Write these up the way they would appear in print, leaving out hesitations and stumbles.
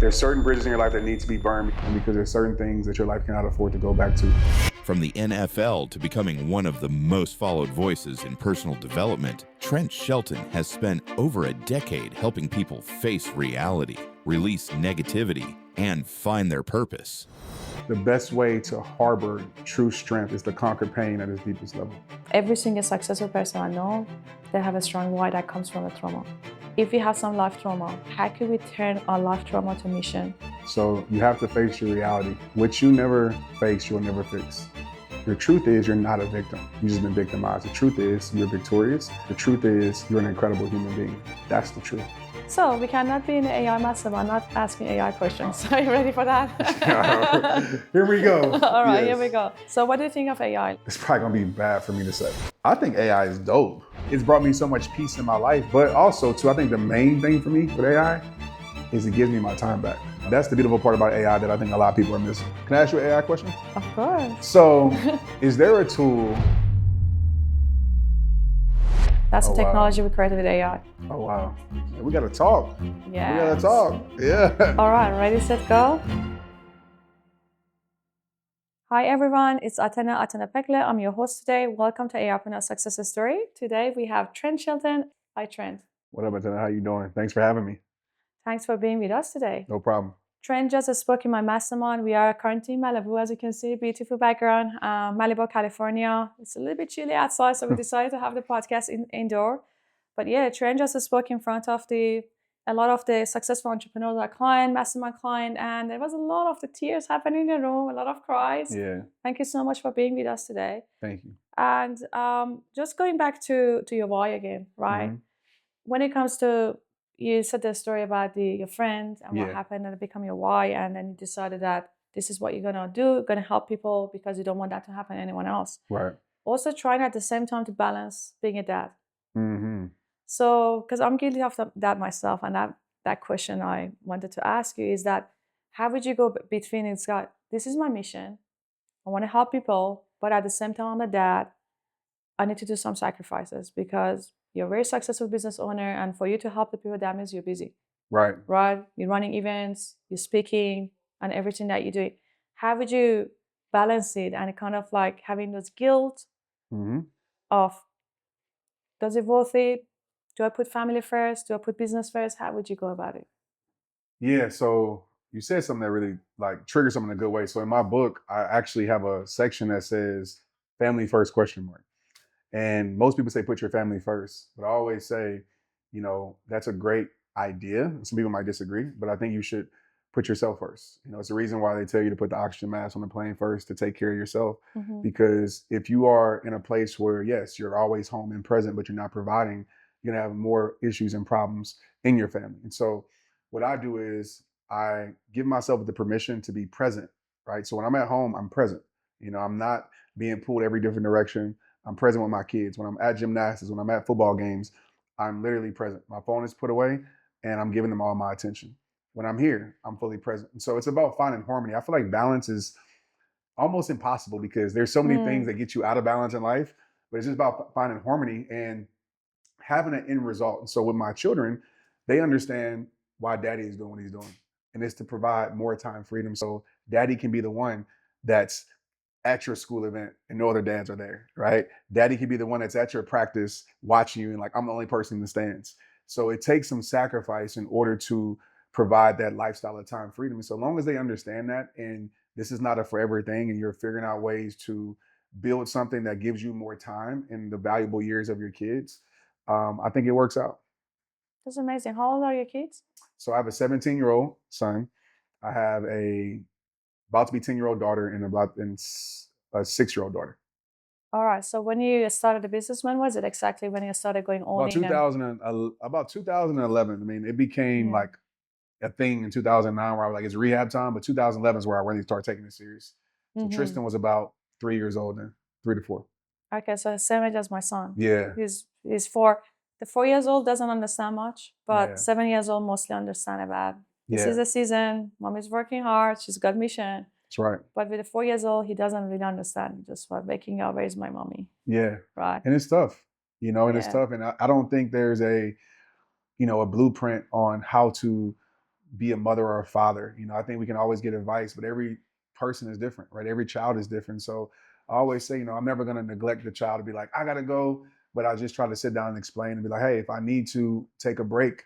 There's certain bridges in your life that need to be burned because there's certain things that your life cannot afford to go back to. From the NFL to becoming one of the most followed voices in personal development, Trent Shelton has spent over a decade helping people face reality, release negativity, and find their purpose. The best way to harbor true strength is to conquer pain at its deepest level. Every single successful person I know, they have a strong why that comes from a trauma. If we have some life trauma, how can we turn our life trauma to mission? So you have to face your reality. What you never face, you'll never fix. The truth is you're not a victim. You've just been victimized. The truth is you're victorious. The truth is you're an incredible human being. That's the truth. So we cannot be in the AI mastermind not asking AI questions. Are you ready for that? Here we go. All right, Yes. Here we go. So what do you think of AI? It's probably gonna be bad for me to say. I think AI is dope. It's brought me so much peace in my life, but also too, I think the main thing for me with AI is it gives me my time back. That's the beautiful part about AI that I think a lot of people are missing. Can I ask you an AI question? Of course. So, is there a tool? That's Oh, the technology wow. we created with AI. Oh wow, yeah, we gotta talk. Yeah. We gotta talk. Yeah. All right, ready, set, go. Hi everyone, it's Atena Pekle. I'm your host today. Welcome to AIpreneur Success Story. Today we have Trent Shelton. Hi Trent. What up, Antenna? How you doing? Thanks for having me. Thanks for being with us today. No problem. Trent just spoke in my mastermind. We are currently in Malibu, as you can see, beautiful background, Malibu, California. It's a little bit chilly outside, so we decided to have the podcast indoor. But yeah, Trent just spoke in front of a lot of the successful entrepreneurs, our client, mastermind client, and there was a lot of the tears happening in the room, a lot of cries. Yeah. Thank you so much for being with us today. Thank you. And just going back to your why again, right? Mhm. When it comes to, you said the story about your friend and what Yeah. happened and it became your why, and then you decided that this is what you're gonna do, gonna help people because you don't want that to happen to anyone else. Right. Also trying at the same time to balance being a dad. Mm-hmm. So, because I'm guilty of that myself, and that question I wanted to ask you is that how would you go between it's got, this is my mission, I want to help people, but at the same time I'm a dad, I need to do some sacrifices because you're a very successful business owner, and for you to help the people, that means you're busy, Right. right? You're running events, you're speaking, and everything that you do. How would you balance it and kind of like having those guilt Mm-hmm. of, does it worth it? Do I put family first? Do I put business first? How would you go about it? Yeah. So you said something that really like triggers something in a good way. So in my book, I actually have a section that says family first question mark. And most people say put your family first, but I always say, that's a great idea. Some people might disagree, but I think you should put yourself first. It's the reason why they tell you to put the oxygen mask on the plane first, to take care of yourself. Mm-hmm. Because if you are in a place where, yes, you're always home and present, but you're not providing, you're gonna have more issues and problems in your family. And so what I do is I give myself the permission to be present, right? So when I'm at home, I'm present. I'm not being pulled every different direction. I'm present with my kids. When I'm at gymnastics, when I'm at football games, I'm literally present. My phone is put away and I'm giving them all my attention. When I'm here, I'm fully present. And so it's about finding harmony. I feel like balance is almost impossible because there's so many things that get you out of balance in life, but it's just about finding harmony and having an end result. And so with my children, they understand why daddy is doing what he's doing. And it's to provide more time freedom. So daddy can be the one that's at your school event and no other dads are there, right? Daddy can be the one that's at your practice watching you and like, I'm the only person in the stands. So it takes some sacrifice in order to provide that lifestyle of time freedom. And so long as they understand that, and this is not a forever thing, and you're figuring out ways to build something that gives you more time in the valuable years of your kids, I think it works out. That's amazing. How old are your kids? So I have a 17-year-old son. I have a about to be 10-year-old daughter and a 6-year-old daughter. All right. So when you started the business, when was it exactly when you started going all About in? 2011. I mean, it became like a thing in 2009 where I was like, it's rehab time. But 2011 is where I really started taking it serious. So Tristan was about 3 years old then, 3 to 4. Okay, so same age as my son. Yeah. He's 4. The 4 years old doesn't understand much, but Yeah. 7 years old mostly understand about this is the season. Mom is working hard. She's got mission. That's right. But with the 4 years old, he doesn't really understand. Just like waking up, where's my mommy? Yeah. Right. And it's tough, and it's tough. And I don't think there's a blueprint on how to be a mother or a father. I think we can always get advice, but every person is different, right? Every child is different. So I always say, I'm never going to neglect the child to be like, I got to go. But I just try to sit down and explain and be like, hey, if I need to take a break,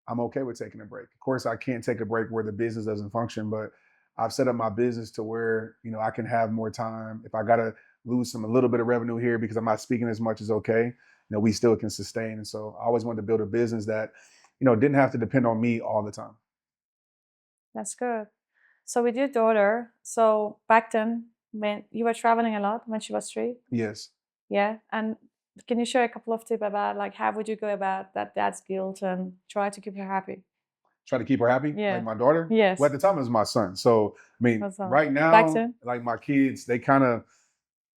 I'm okay with taking a break. Of course, I can't take a break where the business doesn't function, but I've set up my business to where, I can have more time. If I got to lose a little bit of revenue here because I'm not speaking as much, as okay. We still can sustain. And so I always wanted to build a business that, didn't have to depend on me all the time. That's good. So with your daughter, so back then when you were traveling a lot when she was 3? Yes. Yeah. And can you share a couple of tips about like how would you go about that dad's guilt and try to keep her happy? Try to keep her happy, Yeah. like my daughter. Yes. Well, at the time it was my son. So right Back now, then? like my kids, they kind of,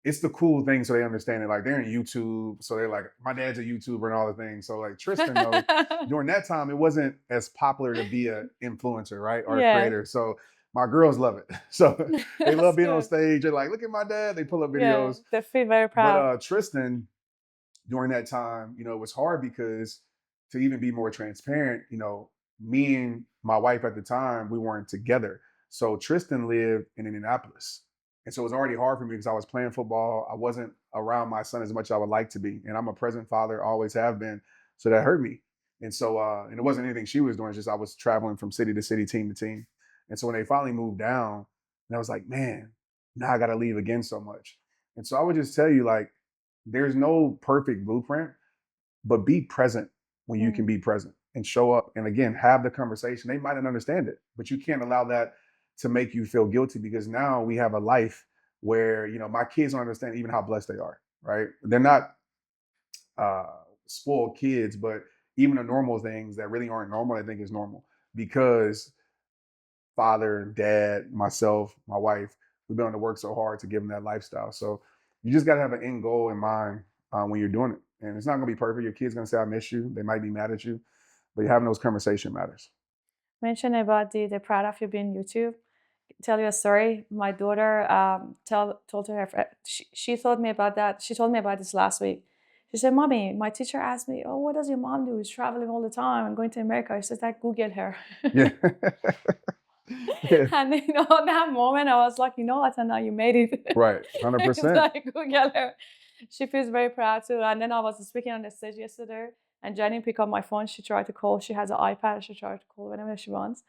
it's the cool thing, so they understand it. Like they're in YouTube, so they're like, my dad's a YouTuber and all the things. So like Tristan, though, during that time, it wasn't as popular to be an influencer, right, or a creator. So my girls love it. So they love being on stage. They're like, look at my dad. They pull up videos. They feel very proud. But Tristan, during that time, it was hard because to even be more transparent, me and my wife at the time, we weren't together. So Tristan lived in Indianapolis. And so it was already hard for me because I was playing football. I wasn't around my son as much as I would like to be. And I'm a present father, always have been. So that hurt me. And so, and it wasn't anything she was doing. It's just I was traveling from city to city, team to team. And so when they finally moved down, and I was like, man, now I got to leave again so much. And so I would just tell you, like, there's no perfect blueprint, but be present when you can be present and show up. And again, have the conversation. They might not understand it, but you can't allow that to make you feel guilty because now we have a life where, my kids don't understand even how blessed they are, right? They're not spoiled kids, but even the normal things that really aren't normal, I think is normal because father, dad, myself, my wife, we've been on to work so hard to give them that lifestyle. So you just got to have an end goal in mind when you're doing it. And it's not going to be perfect. Your kid's going to say, I miss you. They might be mad at you, but having those conversations matters. Mention about the proud of you being YouTube. Tell you a story. My daughter told her friend, she told me about that. She told me about this last week. She said, Mommy, my teacher asked me, oh, what does your mom do? She's traveling all the time and going to America. I said, I Google her. Yeah. And that moment I was like, what? And now you made it. Right. 100%. Like, Google her. She feels very proud too. And then I was speaking on the stage yesterday and Jenny picked up my phone. She tried to call. She has an iPad. She tried to call whenever she wants.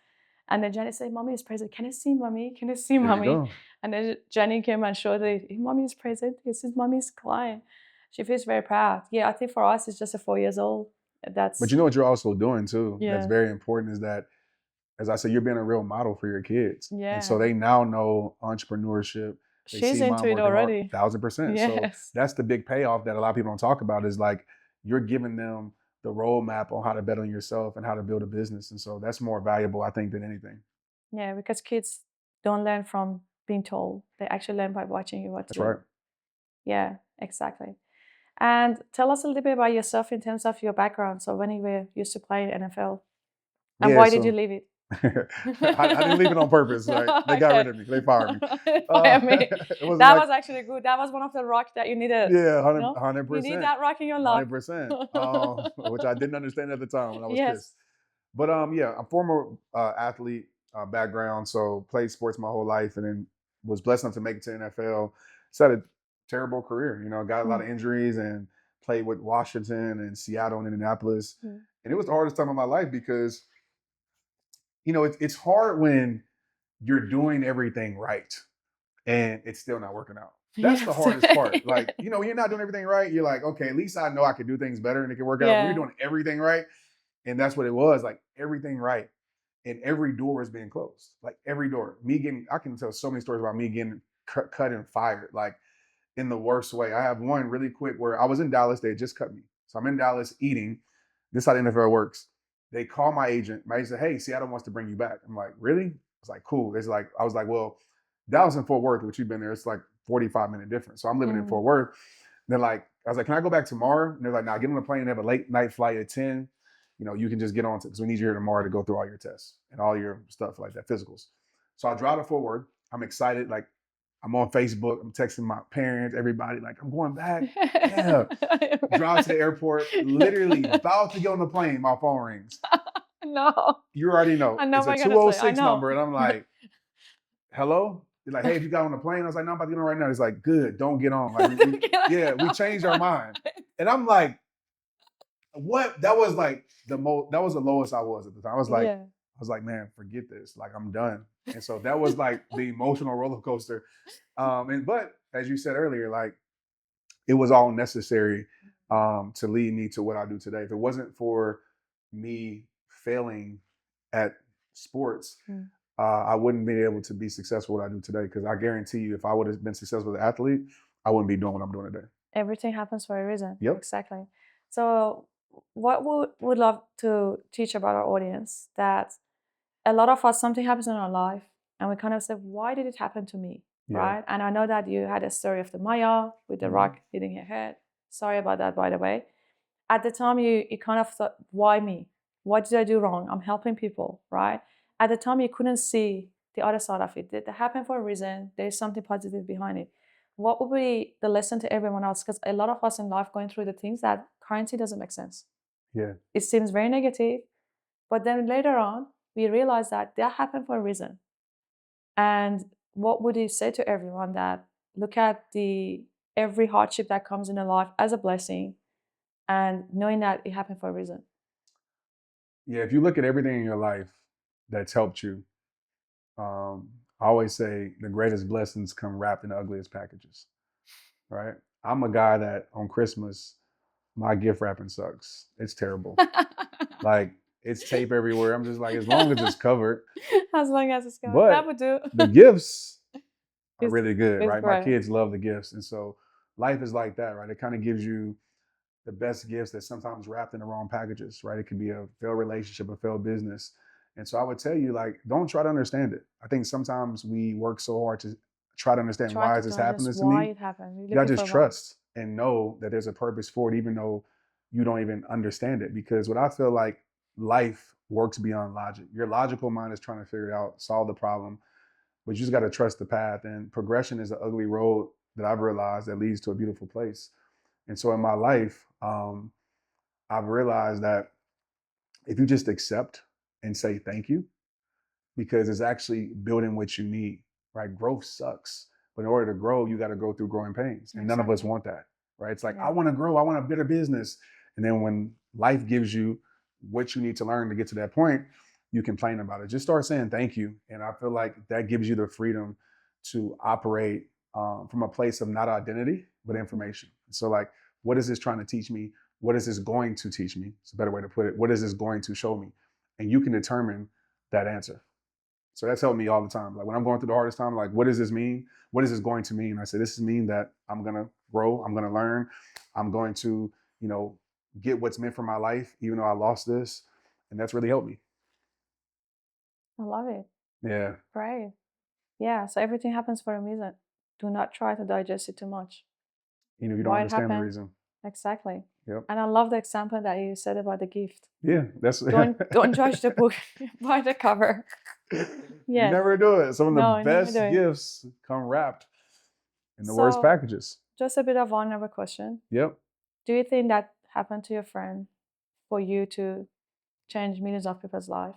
And then Jenny said, Mommy is present. Can I see Mommy? Can I see Mommy? And then Jenny came and showed her, Mommy is present. This is Mommy's client. She feels very proud. Yeah, I think for us, it's just 4 years old. But you know what you're also doing too? Yeah. That's very important is that, as I said, you're being a real model for your kids. Yeah. And so they now know entrepreneurship. She's into it already. 1,000%. Yes. So that's the big payoff that a lot of people don't talk about is like, you're giving them the roadmap on how to bet on yourself and how to build a business. And so that's more valuable, I think, than anything. Yeah, because kids don't learn from being told. They actually learn by watching you what to do. That's right. Yeah, exactly. And tell us a little bit about yourself in terms of your background. So when you were used to play NFL, and why did you leave it? I didn't leave it on purpose. Like, they got rid of me. They fired me. That was actually good. That was one of the rocks that you needed. Yeah, 100%. You need that rock in your life. 100%. Which I didn't understand at the time when I was pissed. But yeah, I'm former athlete background, so played sports my whole life, and then was blessed enough to make it to NFL. So had a terrible career. Got a lot of injuries and played with Washington and Seattle and Indianapolis, and it was the hardest time of my life because it's hard when you're doing everything right and it's still not working out. That's the hardest part. Like, when you're not doing everything right, you're like, okay, at least I know I could do things better and it can work out. When you're doing everything right, and that's what it was, like everything right. And every door is being closed. Like every door. I can tell so many stories about me getting cut and fired, like in the worst way. I have one really quick where I was in Dallas, they had just cut me. So I'm in Dallas eating. This is how the NFL works. They call my agent. My agent said, hey, Seattle wants to bring you back. I'm like, really? I was like, cool. I was like, well, Dallas and Fort Worth, which you've been there, it's like 45-minute difference. So I'm living in Fort Worth. They're like, I was like, can I go back tomorrow? And they're like, nah, get on the plane. They have a late night flight at 10. You can just get on to, because we need you here tomorrow to go through all your tests and all your stuff like that, physicals. So I drive to Fort Worth. I'm excited. Like, I'm on Facebook. I'm texting my parents, everybody, like, I'm going back. Yeah. Drive to the airport, literally about to get on the plane, my phone rings. No. You already know. I know It's a what you're gonna say. I 206 know. number. And I'm like, hello? He's like, hey, if you got on the plane, I was like, no, I'm about to get on right now. He's like, good, don't get on. Like, we changed our mind. And I'm like, what? That was like that was the lowest I was at the time. Yeah. I was like, man, forget this. Like, I'm done. And so that was like the emotional roller coaster. But as you said earlier, like it was all necessary to lead me to what I do today. If it wasn't for me failing at sports, Mm. I wouldn't be able to be successful what I do today. Because I guarantee you, if I would have been successful as an athlete, I wouldn't be doing what I'm doing today. Everything happens for a reason. Yep. Exactly. So what would love to teach about our audience that a lot of us, something happens in our life and we kind of say, why did it happen to me? Yeah. Right. And I know that you had a story of the Maya with the rock hitting her head. Sorry about that, by the way. At the time, you kind of thought, why me? What did I do wrong? I'm helping people, right? At the time, you couldn't see the other side of it. That happened for a reason. There's something positive behind it. What would be the lesson to everyone else? Because a lot of us in life going through the things that currently doesn't make sense. Yeah. It seems very negative, but then later on, we realize that happened for a reason. And what would you say to everyone that look at every hardship that comes in their life as a blessing and knowing that it happened for a reason? Yeah, if you look at everything in your life that's helped you, I always say the greatest blessings come wrapped in the ugliest packages, right? I'm a guy that on Christmas, my gift wrapping sucks. It's terrible. Like it's tape everywhere. I'm just like, as long as it's covered. As long as it's covered. But That would do. the gifts are It's- really good, it's right? My great. kids love the gifts. And so life is like that, right? It kind of gives you the best gifts that sometimes wrapped in the wrong packages, right? It could be a failed relationship, a failed business. And so I would tell you, like, don't try to understand it. I think sometimes we work so hard to try to understand Try why to is this digest happening to why me. it happened. We're You gotta looking just for why. trust and know that there's a purpose for it, even though you don't even understand it. Because what I feel like life works beyond logic. Your logical mind is trying to figure it out, solve the problem, but you just got to trust the path. And progression is an ugly road that I've realized that leads to a beautiful place. And so in my life, I've realized that if you just accept and say thank you, because it's actually building what you need, right? Growth sucks, but in order to grow, you got to go through growing pains. And none of us Exactly. want that, right? It's like, Yeah. I want to grow, I want a better business. And then when life gives you what you need to learn to get to that point, you complain about it. Just start saying thank you. And I feel like that gives you the freedom to operate from a place of not identity, but information. So, like, what is this trying to teach me? What is this going to teach me? It's a better way to put it. What is this going to show me? And you can determine that answer. So that's helped me all the time. Like when I'm going through the hardest time, like, what does this mean? What is this going to mean? I say, this is mean that I'm going to grow. I'm going to learn. I'm going to, get what's meant for my life, even though I lost this. And that's really helped me. I love it. Yeah. Great. Yeah. So everything happens for a reason. Do not try to digest it too much. Even if you don't Why it understand the happened? reason. Exactly. Yep. And I love the example that you said about the gift. Yeah. That's Don't judge the book by the cover. You Yes. never do it. Some of the No, never best do it. gifts come wrapped in the worst packages. Just a bit of vulnerable question. Yep. Do you think that happened to your friend for you to change millions of people's life?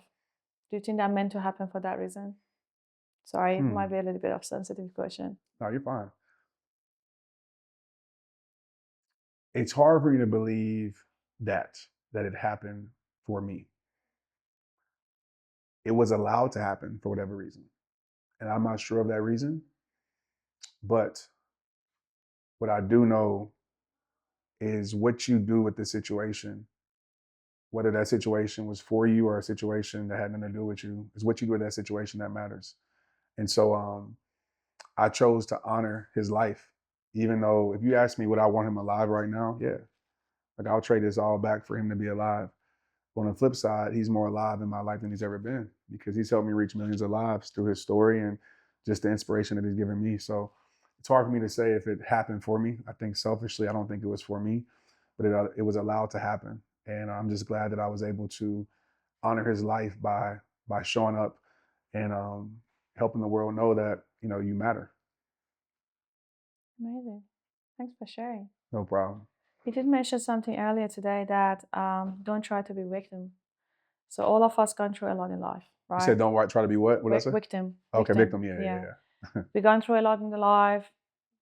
Do you think that meant to happen for that reason? Sorry, it might be a little bit of sensitive question. No, you're fine. It's hard for me to believe that it happened for me. It was allowed to happen for whatever reason. And I'm not sure of that reason. But what I do know is what you do with the situation, whether that situation was for you or a situation that had nothing to do with you, is what you do with that situation that matters. And so I chose to honor his life, even though if you ask me would I want him alive right now, yeah. Like I'll trade this all back for him to be alive. But on the flip side, he's more alive in my life than he's ever been because he's helped me reach millions of lives through his story and just the inspiration that he's given me. So it's hard for me to say if it happened for me. I think selfishly, I don't think it was for me, but it was allowed to happen. And I'm just glad that I was able to honor his life by showing up and helping the world know that, you matter. Amazing. Thanks for sharing. No problem. You did mention something earlier today that don't try to be victim. So all of us gone through a lot in life, You right? said don't try to be what? What did I say? Victim. Okay, victim. Yeah, Yeah. yeah. We gone through a lot in the life,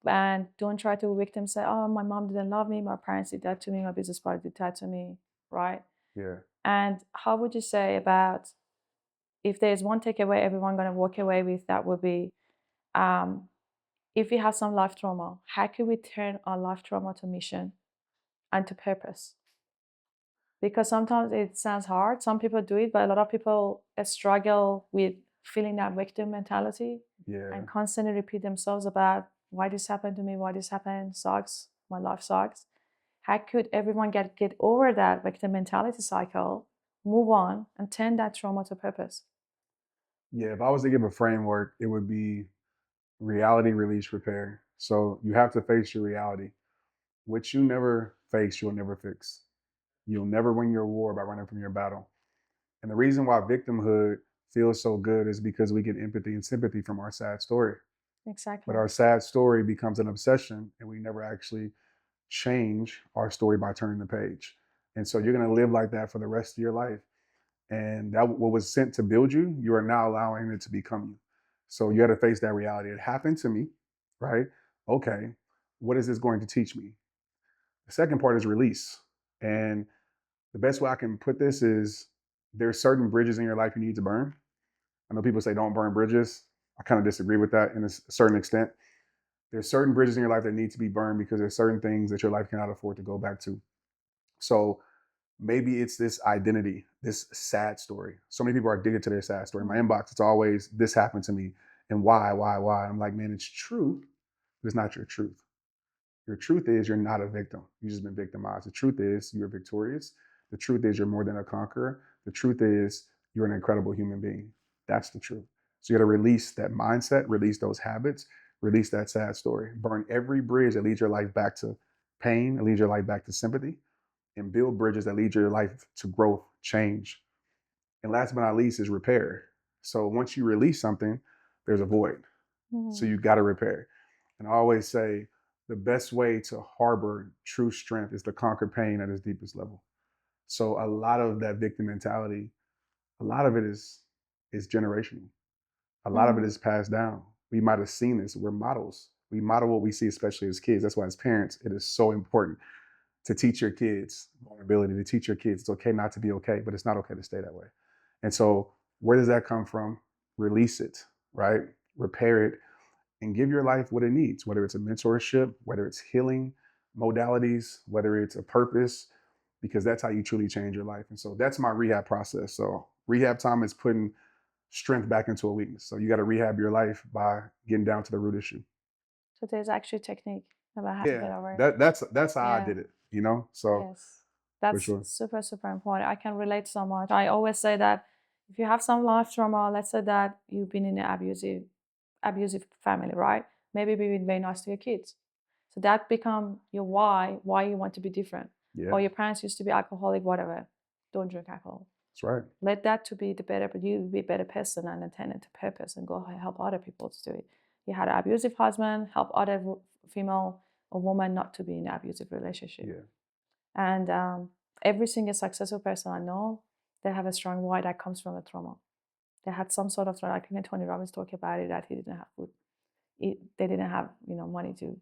and don't try to victim say, oh, my mom didn't love me, my parents did that to me, my business partner did that to me, right? Yeah. And how would you say about, if there's one takeaway everyone gonna walk away with, that would be, if we have some life trauma, how can we turn our life trauma to mission and to purpose? Because sometimes it sounds hard. Some people do it, but a lot of people struggle with feeling that victim mentality Yeah. and constantly repeat themselves about why this happened to me, why this happened, sucks, my life sucks. How could everyone get over that victim mentality cycle, move on, and turn that trauma to purpose? Yeah, if I was to give a framework, it would be reality, release, repair. So you have to face your reality. What you never face, you'll never fix. You'll never win your war by running from your battle. And the reason why victimhood feels so good is because we get empathy and sympathy from our sad story. Exactly. But our sad story becomes an obsession, and we never actually change our story by turning the page. And so you're going to live like that for the rest of your life. And that what was sent to build you, you are now allowing it to become you. So you got to face that reality. It happened to me, right? Okay, what is this going to teach me? The second part is release. And the best way I can put this is there's certain bridges in your life you need to burn. I know people say don't burn bridges. I kind of disagree with that in a certain extent. There's certain bridges in your life that need to be burned because there's certain things that your life cannot afford to go back to. So maybe it's this identity, this sad story. So many people are addicted to their sad story. In my inbox, it's always this happened to me and why. I'm like, man, it's true, but it's not your truth. Your truth is you're not a victim. You've just been victimized. The truth is you're victorious. The truth is you're more than a conqueror. The truth is you're an incredible human being. That's the truth. So you got to release that mindset, release those habits, release that sad story, burn every bridge that leads your life back to pain, that leads your life back to sympathy, and build bridges that lead your life to growth, change. And last but not least is repair. So once you release something, there's a void. So you got to repair. And I always say the best way to harbor true strength is to conquer pain at its deepest level. So a lot of that victim mentality, a lot of it is generational. A lot of it is passed down. We might have seen this. We're models. We model what we see, especially as kids. That's why as parents, it is so important to teach your kids vulnerability, to teach your kids it's okay not to be okay, but it's not okay to stay that way. And so where does that come from? Release it, right? Repair it and give your life what it needs, whether it's a mentorship, whether it's healing modalities, whether it's a purpose, because that's how you truly change your life. And so that's my rehab process. So rehab time is putting strength back into a weakness. So you got to rehab your life by getting down to the root issue. So there's actually technique about how to get over it. That's how I did it, you know? So yes, that's sure. super, super important. I can relate so much. I always say that if you have some life trauma, let's say that you've been in an abusive family, right? Maybe being very nice to your kids. So that become your why you want to be different. Yeah. Or your parents used to be alcoholic, whatever. Don't drink alcohol. That's right. Let that to be the better, but you be a better person and attend it to purpose and go help other people to do it. You had an abusive husband, help other female or woman not to be in an abusive relationship. Yeah. And every single successful person I know, they have a strong why that comes from a trauma. They had some sort of trauma. Like even Tony Robbins talked about it, that he didn't have food. They didn't have money to.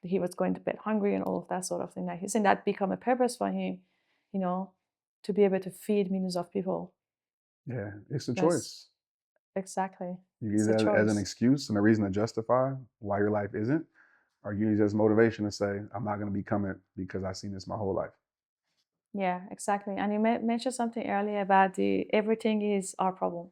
He was going to bed hungry and all of that sort of thing. Like he's saying that become a purpose for him, to be able to feed millions of people. Yeah, it's a choice. Exactly. You use that as an excuse and a reason to justify why your life isn't, or you use it as motivation to say, I'm not going to become it because I've seen this my whole life. Yeah, exactly. And you mentioned something earlier about everything is our problem.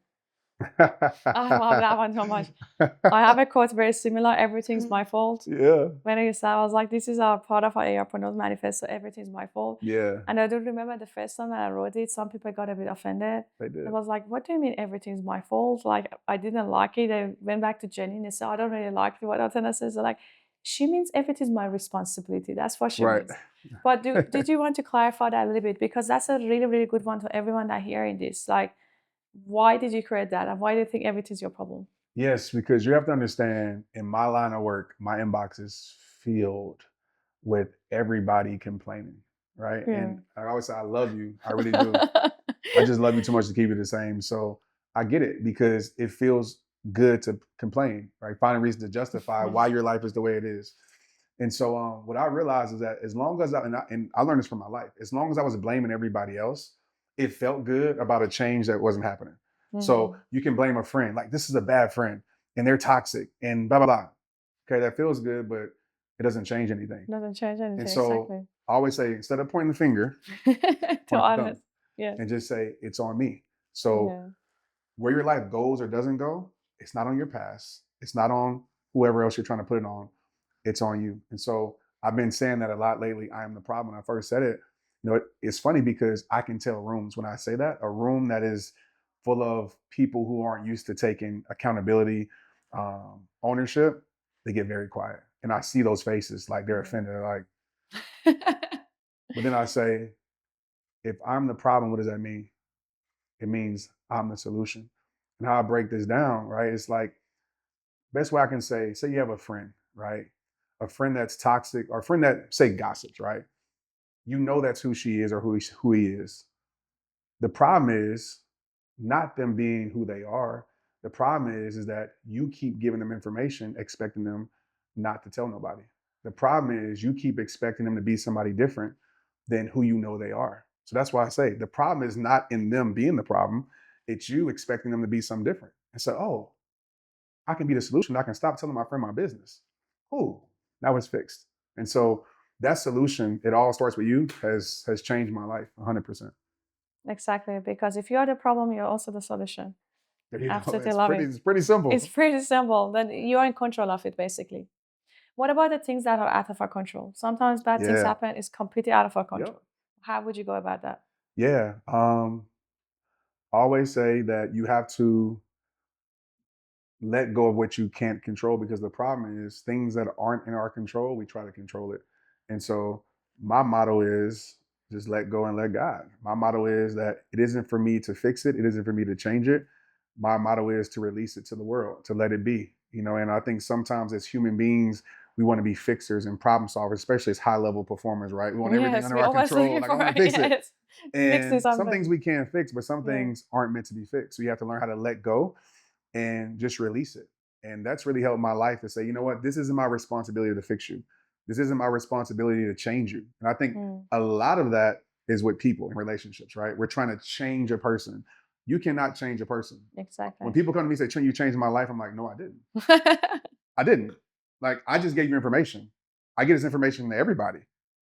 I love that one so much. I have a quote very similar. Everything's my fault. Yeah. When I said, I was like, this is a part of our entrepreneur's manifesto. Everything's my fault. Yeah. And I do remember the first time that I wrote it, some people got a bit offended. They did. I was like, what do you mean everything's my fault? Like, I didn't like it. I went back to Jenny and they said, I don't really like it. What Altena says, like, she means everything's my responsibility. That's what she means. But did you want to clarify that a little bit? Because that's a really, really good one for everyone that hearing this. Like, why did you create that? And why do you think everything's your problem? Yes, because you have to understand, in my line of work, my inbox is filled with everybody complaining, right? Yeah. And I always say, I love you. I really do. I just love you too much to keep it the same. So I get it because it feels good to complain, right? Find a reason to justify why your life is the way it is. And so what I realized is that as long as and I learned this from my life, as long as I was blaming everybody else, it felt good about a change that wasn't happening. So you can blame a friend, like this is a bad friend and they're toxic and blah, blah, blah. Okay, that feels good, but it doesn't change anything. Doesn't change anything. And so Exactly. I always say, instead of pointing the finger, To point the honest. thumb Yeah. and just say, it's on me. So Yeah. where your life goes or doesn't go, it's not on your past. It's not on whoever else you're trying to put it on. It's on you. And so I've been saying that a lot lately. I am the problem. When I first said it, it's funny because I can tell rooms when I say that, a room that is full of people who aren't used to taking accountability, ownership, they get very quiet. And I see those faces like they're offended. They're like, but then I say, if I'm the problem, what does that mean? It means I'm the solution. And how I break this down, right? It's like, best way I can say you have a friend, right? A friend that's toxic or a friend that, say, gossips, right? You know that's who she is or who he is. The problem is not them being who they are. The problem is that you keep giving them information, expecting them not to tell nobody. The problem is you keep expecting them to be somebody different than who you know they are. So that's why I say the problem is not in them being the problem. It's you expecting them to be something different. And so, oh, I can be the solution. I can stop telling my friend my business. Cool. Now it's fixed. And so that solution, it all starts with you, has changed my life 100%. Exactly. Because if you are the problem, you're also the solution. Absolutely love it. It's pretty simple. It's pretty simple. Then you are in control of it, basically. What about the things that are out of our control? Sometimes bad things Yeah. happen. It's completely out of our control. Yep. How would you go about that? Yeah. I always say that you have to let go of what you can't control, because the problem is things that aren't in our control, we try to control it. And so my motto is just let go and let God. My motto is that it isn't for me to fix it. It isn't for me to change it. My motto is to release it to the world, to let it be, and I think sometimes as human beings, we want to be fixers and problem solvers, especially as high level performers, right? We want everything under our control. Like, I want to fix it. And some things we can't fix, but some things aren't meant to be fixed. So you have to learn how to let go and just release it. And that's really helped my life to say, you know what, this isn't my responsibility to fix you. This isn't my responsibility to change you. And I think a lot of that is with people in relationships, right? We're trying to change a person. You cannot change a person. Exactly. When people come to me and say, Trent, you changed my life, I'm like, no, I didn't. I didn't. Like, I just gave you information. I give this information to everybody.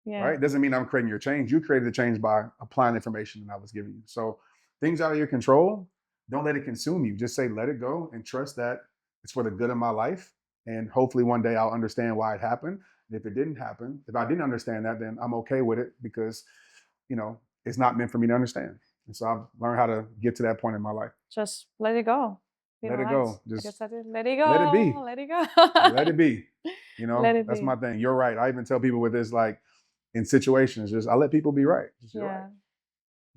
Right? Doesn't mean I'm creating your change. You created the change by applying information that I was giving you. So things out of your control, don't let it consume you. Just say, let it go and trust that it's for the good of my life. And hopefully one day I'll understand why it happened. And if it didn't happen, if I didn't understand that, then I'm okay with it, because, it's not meant for me to understand. And so I've learned how to get to that point in my life. Just let it go. Let it go. Just let it go. Let it be. Let it go. Let it be. Let it That's be. my thing. You're right. I even tell people with this, like, in situations, just I let people be right. Just you're right.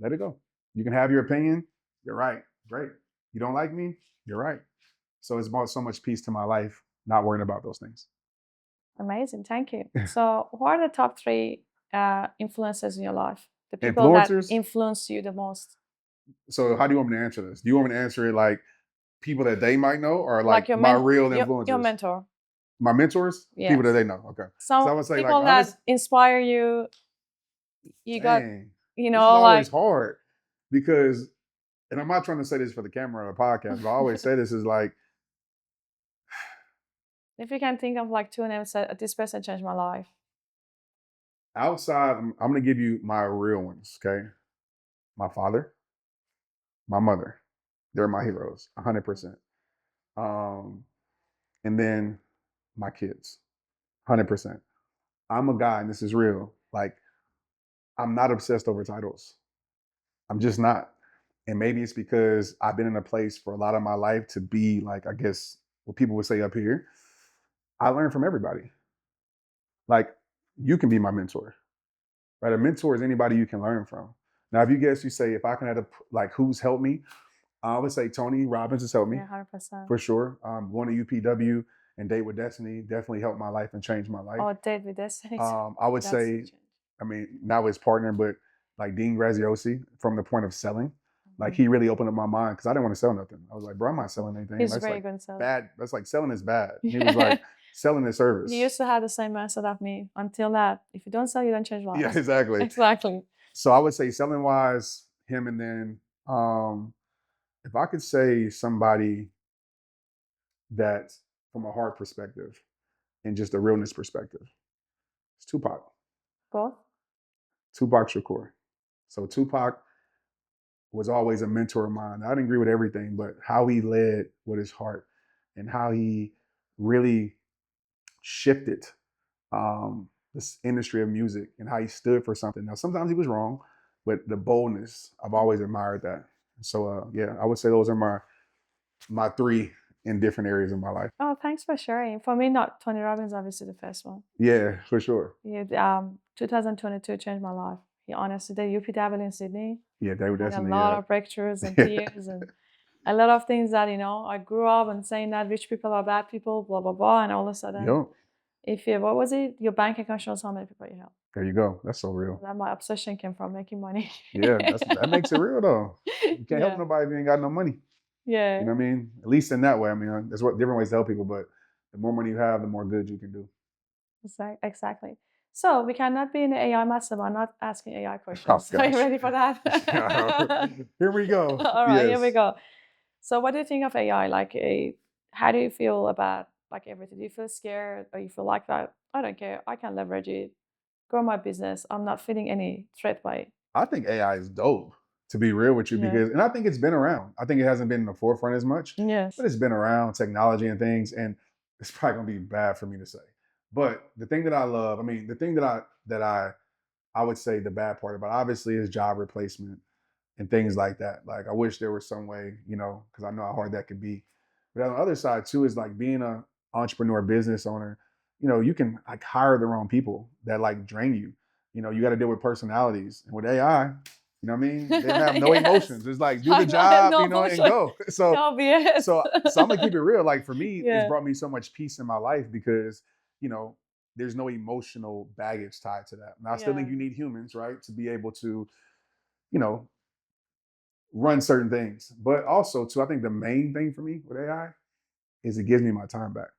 Let it go. You can have your opinion. You're right. Great. You don't like me? You're right. So it's brought so much peace to my life, not worrying about those things. Amazing. Thank you. So who are the top 3 influences in your life? The people that influence you the most? So how do you want me to answer this? Do you want me to answer it like people that they might know, or like my real influencers? Your mentor. My mentors? Yes. People that they know. Okay. So I would say, people that inspire you. You got, it's always hard, because, and I'm not trying to say this for the camera or the podcast, but I always say this is like, if you can think of like 2 names that this person changed my life. Outside, I'm going to give you my real ones, okay? My father, my mother. They're my heroes, 100%. And then my kids, 100%. I'm a guy, and this is real. Like, I'm not obsessed over titles. I'm just not. And maybe it's because I've been in a place for a lot of my life to be like, I guess, what people would say up here. I learn from everybody. Like, you can be my mentor, right? A mentor is anybody you can learn from. Now, if you say, if I can have like, who's helped me, I would say Tony Robbins has helped me. Yeah, 100%. For sure. Going to UPW and Date with Destiny definitely helped my life and changed my life. Oh, Date with Destiny. I would say, now his partner, but like Dean Graziosi, from the point of selling. Like he really opened up my mind because I didn't want to sell nothing. I was like, bro, I'm not selling anything. He's That's very like good seller. bad. That's like selling is bad. And he was like, selling is service. He used to have the same mindset of me until that. If you don't sell, you don't change lives. Yeah, exactly. Exactly. So I would say selling wise, him, and then if I could say somebody that from a heart perspective and just a realness perspective, it's Tupac. Both? Tupac Shakur. So Tupac was always a mentor of mine. I didn't agree with everything, but how he led with his heart and how he really shifted this industry of music and how he stood for something. Now, sometimes he was wrong, but the boldness, I've always admired that. So, yeah, I would say those are my three in different areas of my life. Oh, thanks for sharing. For me, not Tony Robbins, obviously the first one. Yeah, for sure. Yeah, 2022 changed my life. He honestly did UPW in Sydney. Yeah, they were Had a definitely. lot of breakthroughs and tears and a lot of things that, I grew up and saying that rich people are bad people, blah, blah, blah. And all of a sudden, Yo, what was it? Your bank account shows how many people you help. there you go. That's so real. That my obsession came from making money. Yeah, that makes it real though. You can't help Yeah. nobody if you ain't got no money. Yeah. You know what I mean? At least in that way. I mean, there's different ways to help people, but the more money you have, the more good you can do. Exactly. So we cannot be in the AI mastermind not asking AI Oh, questions. Are you gosh. ready for that? Here we go. All right, here we Yes. go. So what do you think of AI? How do you feel about everything? Do you feel scared or you feel like that? I don't care. I can leverage it, grow my business. I'm not feeling any threat by it. I think AI is dope, to be real with you, Yeah. because, and I think it's been around. I think it hasn't been in the forefront as much, Yes. but it's been around, technology and things, and it's probably gonna be bad for me to say. But the thing that I love, I mean, the thing that I would say the bad part about obviously is job replacement and things like that. Like I wish there was some way, because I know how hard that could be. But on the other side too is like being a entrepreneur, business owner. You can like hire the wrong people that like drain you. You got to deal with personalities, and with AI, what I mean, they have no Yes. emotions. It's like do I the know, I have job, no and emotion. go. So No BS. so I'm gonna keep it real. Like for me, Yeah. it's brought me so much peace in my life because there's no emotional baggage tied to that. Now I still think Yeah. you need humans, right, to be able to you know run certain things. But also, too, I think the main thing for me with AI is it gives me my time back.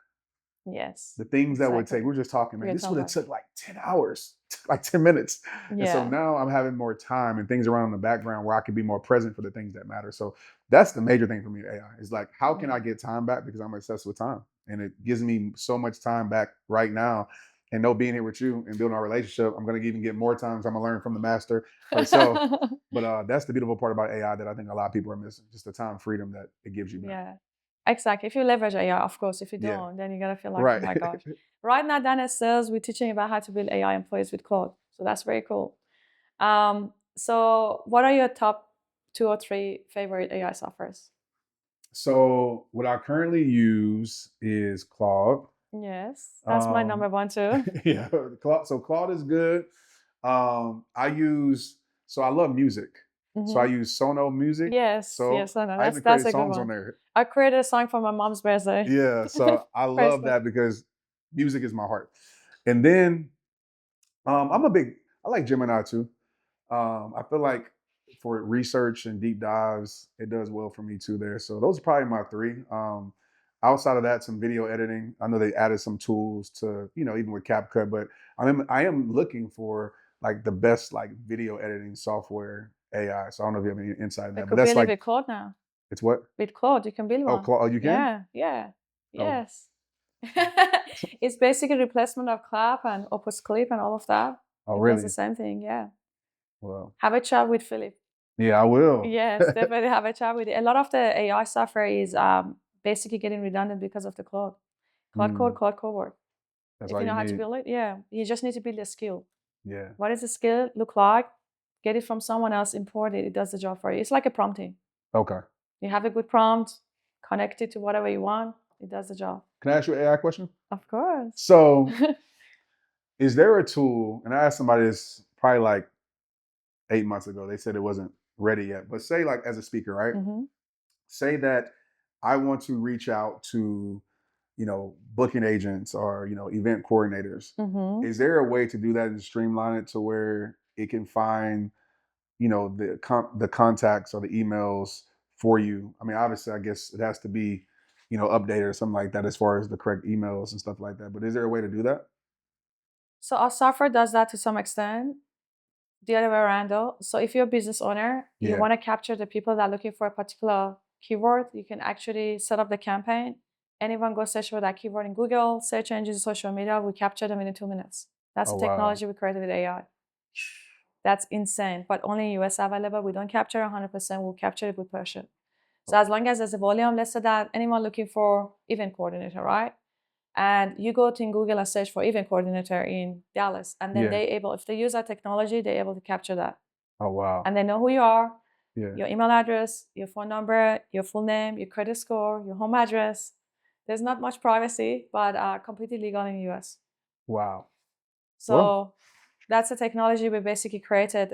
Yes. The things that would Exactly. take, we're just talking, man, Good this would have talk. took like 10 hours, like 10 minutes. And so Yeah. now I'm having more time and things around in the background where I can be more present for the things that matter. So that's the major thing for me with AI is like, how can I get time back? Because I'm obsessed with time. And it gives me so much time back right now. And no being here with you and building our relationship, I'm going to even get more time. So I'm going to learn from the master herself. But that's the beautiful part about AI that I think a lot of people are missing, just the time freedom that it gives you back. Yeah. Exactly. If you leverage AI, of course. If you Yeah. don't, then you gotta feel like, Right. oh my gosh. Right now, Dana says we're teaching about how to build AI employees with Claude. So that's very cool. So what are your top 2 or 3 favorite AI softwares? So what I currently use is Claude. Yes, that's my number 1 too. Yeah, Claude. So Claude is good. I love music. So I use Sono Music. Yes, So yes, I know. I That's even created a good songs on one. there. I created a song for my mom's birthday. Yeah, so I Praise love God. that because music is my heart. And then I like Gemini too. I feel like for research and deep dives, it does well for me too there. So those are probably my 3. Outside of that, some video editing. I know they added some tools to, even with CapCut, but I am looking for like the best like video editing software AI. So I don't know if you have any insight in You that, but could that's build it like with Claude now. it's what? With Claude, you can build Oh, one. Claude, oh, you can? Yeah, Oh. yes. It's basically replacement of Clap and Opus Clip and all of that. Oh, It does really? the same thing, yeah. Well, Have a chat with Philip. yeah, I will. Yes, definitely have a chat with it. A lot of the AI software is basically getting redundant because of the Claude. Claude work. That's If all you you know how to need. build it, yeah. You just need to build a skill. Yeah. What does the skill look like? Get it from someone else, import it. It does the job for you. It's like a prompting. Okay. You have a good prompt, connect it to whatever you want. It does the job. Can I ask you an AI question? Of course. So, is there a tool? And I asked somebody this probably like 8 months ago. They said it wasn't ready yet. But say like as a speaker, right? Say that I want to reach out to, booking agents or, event coordinators. Is there a way to do that and streamline it to where it can find the contacts or the emails for you. I mean, obviously, I guess it has to be, updated or something like that as far as the correct emails and stuff like that. But is there a way to do that? So our software does that to some extent. The other way around though. So if you're a business owner, you Yeah. want to capture the people that are looking for a particular keyword, you can actually set up the campaign. Anyone go search for that keyword in Google, search engines, social media, we capture them within 2 minutes. That's Oh, the wow. technology we created with AI. That's insane. But only in US available. We don't capture 100%, we'll capture it with Persian. So as long as there's a volume, let's say that anyone looking for event coordinator, right? And you go to Google and search for event coordinator in Dallas, and then Yeah. if they use our technology, they're able to capture that. Oh, wow. And they know who you are, Yeah. your email address, your phone number, your full name, your credit score, your home address. There's not much privacy, but completely legal in the US. Wow. So Well, that's the technology we basically created.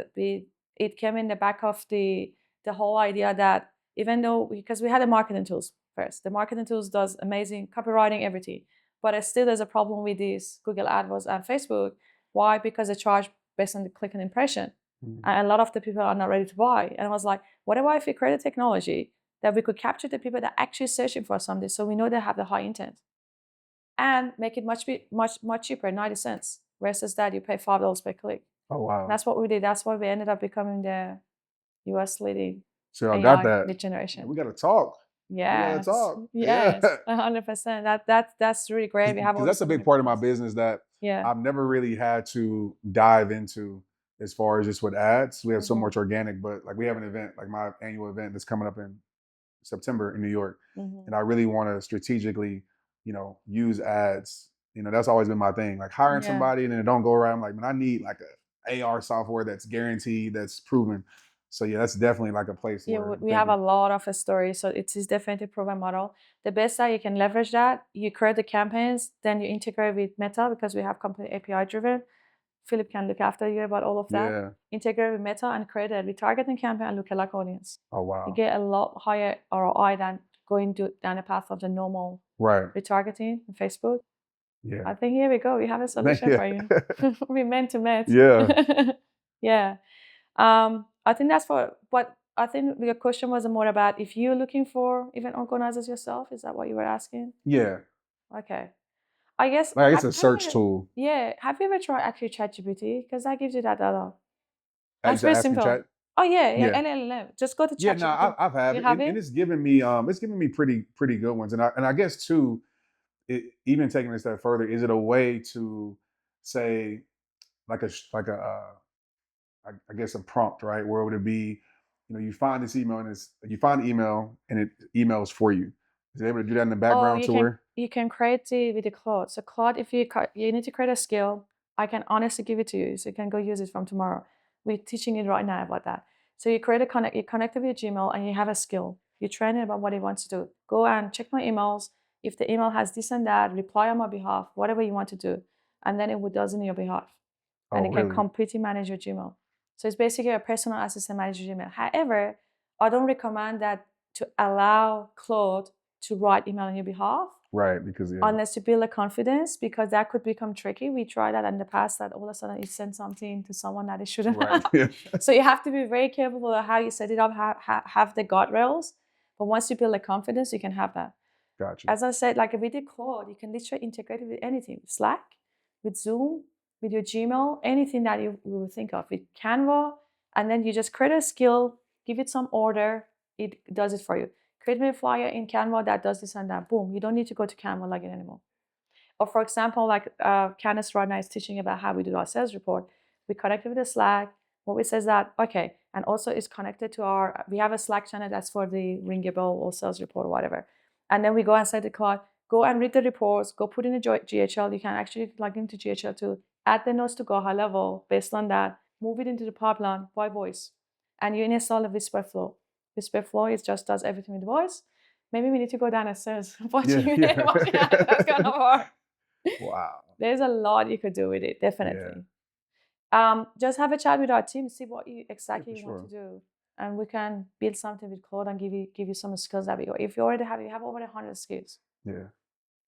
It came in the back of the whole idea that even though, because we had the marketing tools first, the marketing tools does amazing copywriting, everything, but it still there's a problem with these Google AdWords and Facebook. Why? Because they charge based on the click and impression, and a lot of the people are not ready to buy. And I was like, what about if we create a technology that we could capture the people that are actually searching for something, so we know they have the high intent, and make it much cheaper, 90 cents, versus that you pay $5 per click. oh, wow. That's what we did. That's why we ended up becoming the US leading So y'all got AI that. lead generation. We got to talk. Yes, We got to talk. yes, Yeah. 100%. That's really great. We have all Because that's a so many big part of my plans. business that Yeah. I've never really had to dive into as far as just with ads. We have so Mhm. much organic, but like we have an event, like my annual event that's coming up in September in New York. Mhm. And I really want to strategically, use ads. That's always been my thing. Like hiring Yeah. somebody and then it don't go around. Like, man, I need like a AR software that's guaranteed, that's proven. So yeah, that's definitely like a place Yeah, where I'm we have a thinking. lot of stories, so it is definitely a proven model. The best that you can leverage that, you create the campaigns, then you integrate with Meta because we have complete API driven. Philip can look after you about all of that. Yeah. Integrate with Meta and create a retargeting campaign and lookalike audience. Oh, You wow. get a lot higher ROI than going down the path of the normal Right. retargeting on Facebook. Yeah. I think here we go. We have a solution for you. We meant to met. Yeah. Yeah. I think that's for what I think your question was more about if you're looking for event organizers yourself. Is that what you were asking? Yeah. Okay. I guess Like it's a have you search tool. yeah. Have you ever tried actually ChatGPT? Because that gives you that data. I That's used to very ask in simple. chat. Oh yeah, Yeah. LLM. Just go to Yeah, no, ChatGPT. I've had You it, have and it? it's given me pretty good ones, and I guess too, even taking it a step further, is it a way to say like I guess a prompt, right? Where would it be, you find this email and you find the email and it emails for you. Is it able to do that in the Oh, background to where? you can create it with the Claude. So Claude, if you need to create a skill, I can honestly give it to you. So you can go use it from tomorrow. We're teaching it right now about that. So you you connect it with Gmail and you have a skill. You train it about what it wants to do. Go and check my emails. If the email has this and that, reply on my behalf, whatever you want to do. And then it does it on your behalf. And Oh, it can really? completely manage your Gmail. So it's basically a personal assistant manager Gmail. However, I don't recommend that to allow Claude to write email on your behalf. Right, because yeah. Unless you build a confidence, because that could become tricky. We tried that in the past that all of a sudden it sent something to someone that it shouldn't Right. have. So you have to be very careful of how you set it up, have the guardrails. But once you build a confidence, you can have that. Gotcha. As I said, like with the Claude, you can literally integrate it with anything. Slack, with Zoom, with your Gmail, anything that you will think of. With Canva, and then you just create a skill, give it some order, it does it for you. Create me a flyer in Canva that does this and that. Boom. You don't need to go to Canva login anymore. Or for example, like Candice right now is teaching about how we do our sales report. We connect it with the Slack. What we say is that, okay, and also it's connected to we have a Slack channel that's for the ringable or sales report or whatever. And then we go and say the call, go and read the reports, go put in the GHL. You can actually plug into GHL to add the notes to go high level based on that, move it into the pipeline by voice. And you install a Whisper Flow. Whisper Flow just does everything with voice. Maybe we need to go downstairs. That's gonna work. Wow. There's a lot you could do with it, definitely. Just have a chat with our team, see what you exactly want to do. And we can build something with Claude and give you some skills that if you already you have over 100 skills. Yeah.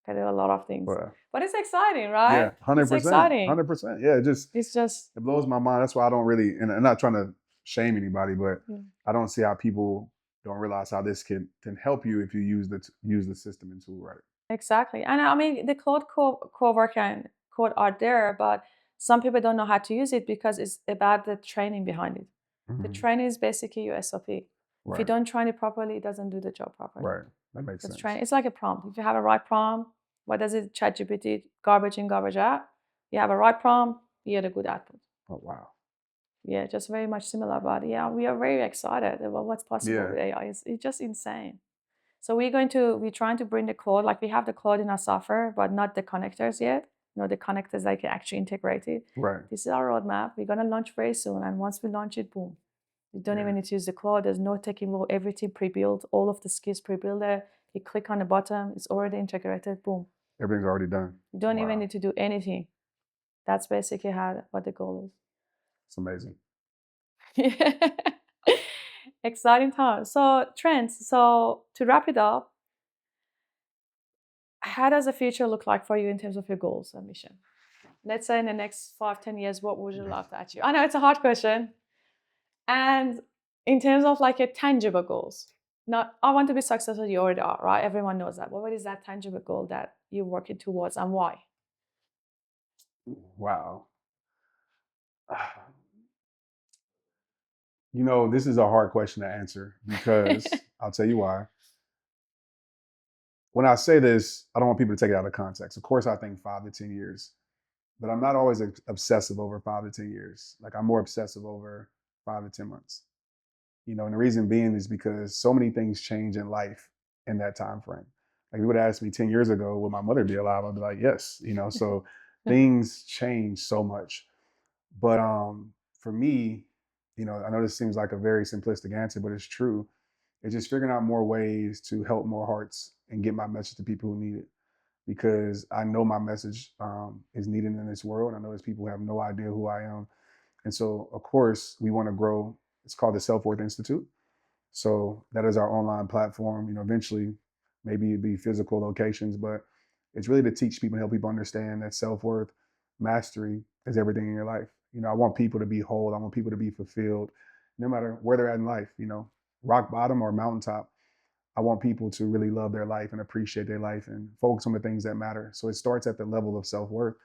Okay, there are a lot of things. Wow. But it's exciting, right? Yeah, 100%. It's exciting. 100%. Yeah, it blows my mind. That's why I don't really, and I'm not trying to shame anybody, but I don't see how people don't realize how this can help you if you use the system and tool right. Exactly. And I mean, the code work and code are there, but some people don't know how to use it because it's about the training behind it. The training is basically your SOP. If you Right. don't train it properly, it doesn't do the job properly. Right. That makes sense. It's like a prompt. If you have a right prompt, what does it? ChatGPT, garbage in, garbage out. You have a right prompt, you get a good output. Oh wow. Yeah, just very much similar. But yeah, we are very excited about what's possible Yeah. with AI. It's just insane. So we're trying to bring the code, like we have the code in our software, but not the connectors yet. The connectors that can actually integrate it. Right. This is our roadmap. We're gonna launch very soon, and once we launch it, boom. You don't even need to use the code. There's no taking everything pre-built, all of the skills pre-built there. You click on the bottom, it's already integrated, boom. Everything's already done. You don't even need to do anything. That's basically what the goal is. It's amazing. Exciting time. So Trent, so to wrap it up, how does the future look like for you in terms of your goals and mission? Let's say in the next 5-10 years, what would you love to achieve? I know it's a hard question. And in terms of like your tangible goals, not I want to be successful, you already are, right? Everyone knows that. But what is that tangible goal that you're working towards and why? Wow. This is a hard question to answer because I'll tell you why. When I say this, I don't want people to take it out of context. Of course, I think 5 to 10 years, but I'm not always obsessive over 5 to 10 years. Like I'm more obsessive over 5 to 10 months. And the reason being is because so many things change in life in that time frame. Like you would ask me 10 years ago, would my mother be alive? I'd be like, yes. So things change so much. But for me, I know this seems like a very simplistic answer, but it's true. It's just figuring out more ways to help more hearts and get my message to people who need it. Because I know my message is needed in this world. I know there's people who have no idea who I am. And so, of course, we want to grow. It's called the Self-Worth Institute. So that is our online platform. Eventually, maybe it'd be physical locations, but it's really to teach people and help people understand that self-worth, mastery is everything in your life. I want people to be whole. I want people to be fulfilled, no matter where they're at in life, rock bottom or mountaintop. I want people to really love their life and appreciate their life and focus on the things that matter. So it starts at the level of self-worth.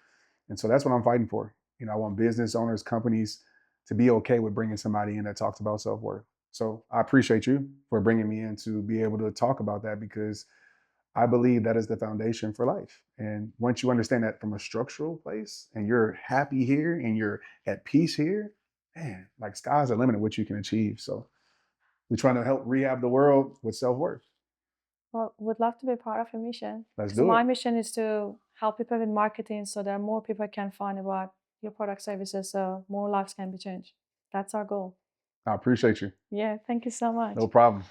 And so that's what I'm fighting for. I want business owners, companies to be okay with bringing somebody in that talks about self-worth. So I appreciate you for bringing me in to be able to talk about that because I believe that is the foundation for life. And once you understand that from a structural place and you're happy here and you're at peace here, man, like sky's the limit of what you can achieve. So we're trying to help rehab the world with self-worth. Well, would love to be part of your mission. Let's So do my it. mission is to help people with marketing so that more people can find about your product services so more lives can be changed. That's our goal. I appreciate you. Yeah, thank you so much. No problem.